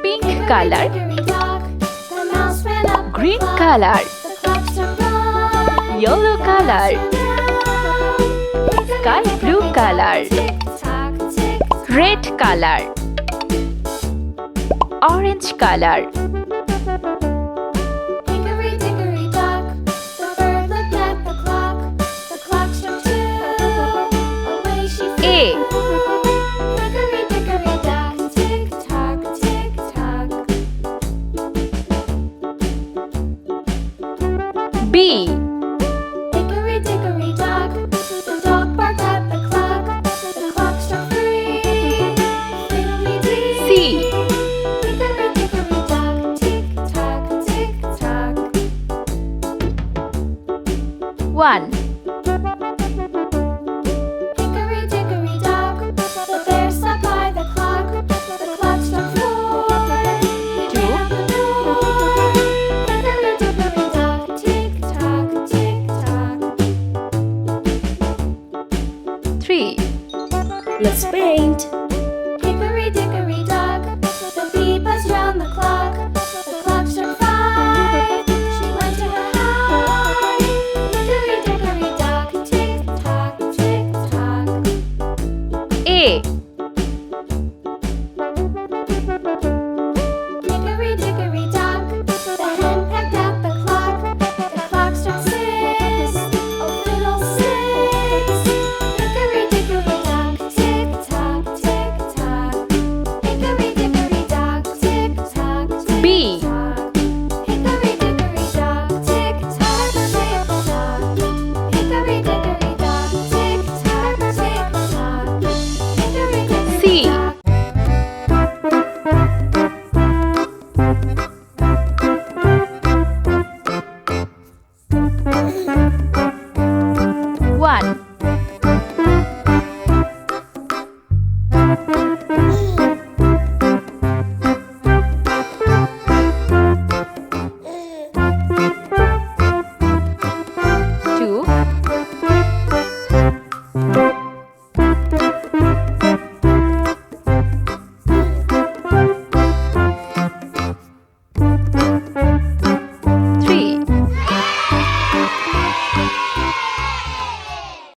Pink color, green color, yellow color, sky blue color, red color, orange color. A. B. Hickory dickory dock, the dog barked at the clock. The clock struck 3. Fiddly-dee. C. Hickory dickory dock, tick tock, tick tock. 1. Hickory dickory dock, the bear sat by the clock. The clock struck 4. He ran out the door. Hickory dickory dock, tick tock, tick tock. 3. Let's paint. Hickory dickory dock, the bee buzzed round the clock. The clock struck 5. She went to her hive. Hickory dickory dock, tick tock, tick tock. A. Hickory dickory dock, the hen pecked at the clock. The clock struck 6. Oh fiddle-sticks. Hickory dickory dock, tick tock, tick tock. Hickory dickory dock, tick tock, tick B. tock. Hickory dickory dock, tick tock, tick tock. Hickory dickory dock, tick tock, tick tock. Hickory dickory C. dock.